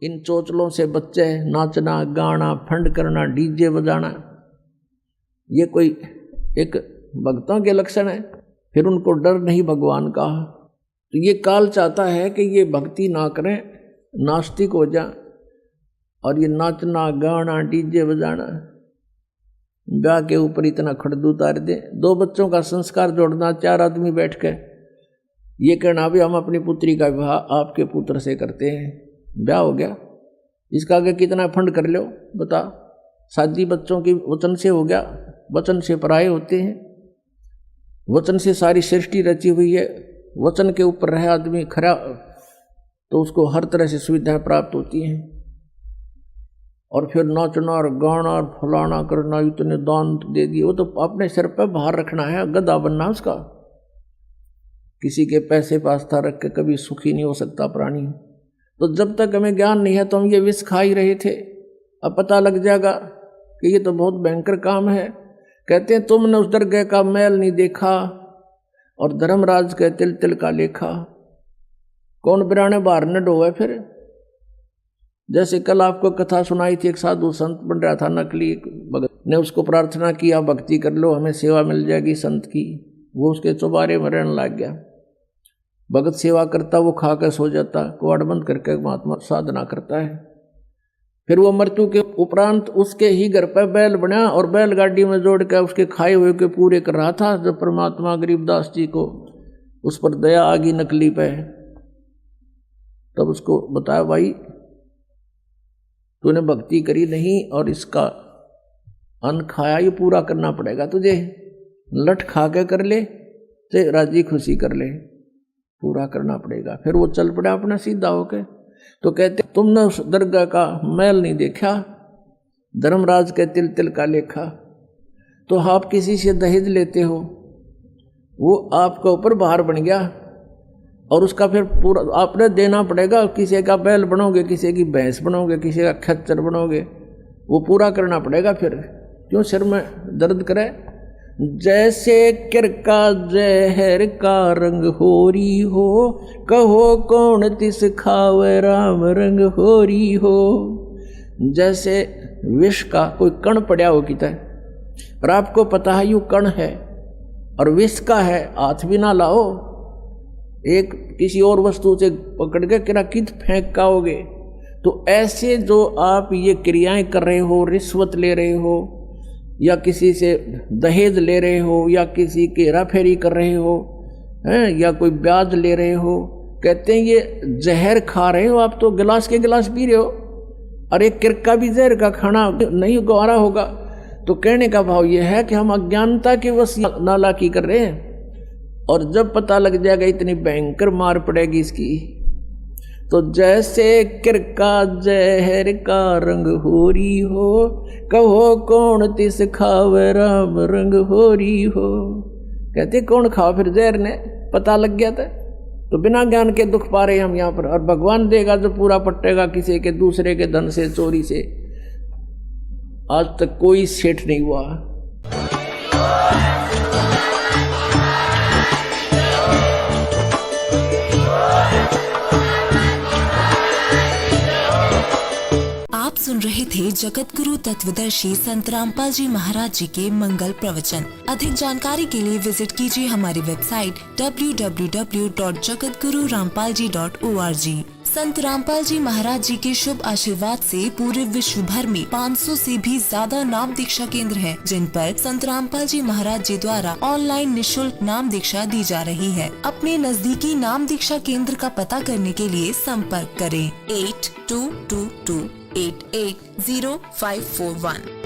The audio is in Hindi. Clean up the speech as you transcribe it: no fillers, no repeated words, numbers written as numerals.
इन चोचलों से बच्चे नाचना गाना फंड करना डीजे बजाना, ये कोई एक भक्तों के लक्षण है? फिर उनको डर नहीं भगवान का। तो ये काल चाहता है कि ये भक्ति ना करें, नास्तिक हो जा, और ये नाचना गाना डीजे बजाना ब्याह के ऊपर इतना खड़दू उतार दे। 2 बच्चों का संस्कार जोड़ना, 4 आदमी बैठ के ये कहना भी हम अपनी पुत्री का विवाह आपके पुत्र से करते हैं, ब्याह हो गया। इसका आगे कितना फंड कर लो बता। शादी बच्चों की वचन से हो गया, वचन से पराये होते हैं, वचन से सारी सृष्टि रची हुई है। वचन के ऊपर रहे आदमी खरा तो उसको हर तरह से सुविधाएं प्राप्त होती हैं। और फिर नाचना और गाना और फलाना करना, इतने दान दे दिए, वो तो अपने सिर पर भार रखना है, गधा बनना उसका। किसी के पैसे पास्ता रख के कभी सुखी नहीं हो सकता प्राणी। तो जब तक हमें ज्ञान नहीं है तो हम ये विष खा ही रहे थे। अब पता लग जाएगा कि ये तो बहुत भयंकर काम है। कहते हैं तुमने उस दरगाह का मैल नहीं देखा और धर्मराज के तिल तिल का लेखा। कौन बिराने बाहर न डोए फिर। जैसे कल आपको कथा सुनाई थी, एक साधु संत बन रहा था, नकली भगत ने उसको प्रार्थना किया भक्ति कर लो हमें सेवा मिल जाएगी संत की। वो उसके चौबारे में रहने लग गया। भगत सेवा करता, वो खा कर सो जाता, कुआड़ बंद करके महात्मा साधना करता है। फिर वो मृत्यु के उपरांत उसके ही घर पर बैल बना और बैलगाड़ी में जोड़ कर उसके खाए हुए के पूरे कर रहा था। जब परमात्मा गरीबदास जी को उस पर दया आ गई नकली पे, तब उसको बताया भाई तूने भक्ति करी नहीं और इसका अन्न खाया, ये पूरा करना पड़ेगा तुझे। लठ खा के कर ले चाहे राजी खुशी कर ले, पूरा करना पड़ेगा। फिर वो चल पड़ा अपना सीधा होके। तो कहते तुमने उस दरगाह का मैल नहीं देखा, धर्मराज के तिल तिल का लेखा। तो आप किसी से दहेज लेते हो, वो आपके ऊपर भार बन गया और उसका फिर पूरा आपने देना पड़ेगा। किसी का बैल बनोगे, किसी की भैंस बनोगे, किसी का खच्चर बनोगे, वो पूरा करना पड़ेगा। फिर क्यों सिर में दर्द करे। जैसे किरका जहर का रंग होरी हो, कहो कौन तिस खावे राम रंग होरी हो। जैसे विष का कोई कण पड़ा हो किता है और आपको पता है यू कण है और विष का है, हाथ भी ना लाओ, एक किसी और वस्तु से पकड़ के किरा कित फेंक काओगे। तो ऐसे जो आप ये क्रियाएं कर रहे हो, रिश्वत ले रहे हो या किसी से दहेज ले रहे हो या किसी की हेराफेरी कर रहे हो हैं या कोई ब्याज ले रहे हो, कहते हैं ये जहर खा रहे हो आप। तो गिलास के गिलास पी रहे हो, अरे किरका भी जहर का खाना नहीं गवारा होगा। तो कहने का भाव ये है कि हम अज्ञानता के वश नालायकी कर रहे हैं और जब पता लग जाएगा इतनी भयंकर मार पड़ेगी इसकी। तो जैसे किरका जहर का रंग होरी हो, कहो कौन तिस खावे राम रंग होरी हो। कहते कौन खाओ फिर जहर ने, पता लग गया था। तो बिना ज्ञान के दुख पा रहे हम यहाँ पर। और भगवान देगा जो पूरा पट्टेगा किसी के दूसरे के धन से चोरी से। आज तक कोई सेठ नहीं हुआ। सुन रहे थे जगत गुरु तत्वदर्शी संत रामपाल जी महाराज जी के मंगल प्रवचन। अधिक जानकारी के लिए विजिट कीजिए हमारी वेबसाइट www.jagatgururampalji.org। संत रामपाल जी महाराज जी के शुभ आशीर्वाद से पूरे विश्व भर में 500 से भी ज्यादा नाम दीक्षा केंद्र हैं, जिन पर संत रामपाल जी महाराज जी द्वारा ऑनलाइन निशुल्क नाम दीक्षा दी जा रही है। अपने नजदीकी नाम दीक्षा केंद्र का पता करने के लिए संपर्क करें 8222 880541।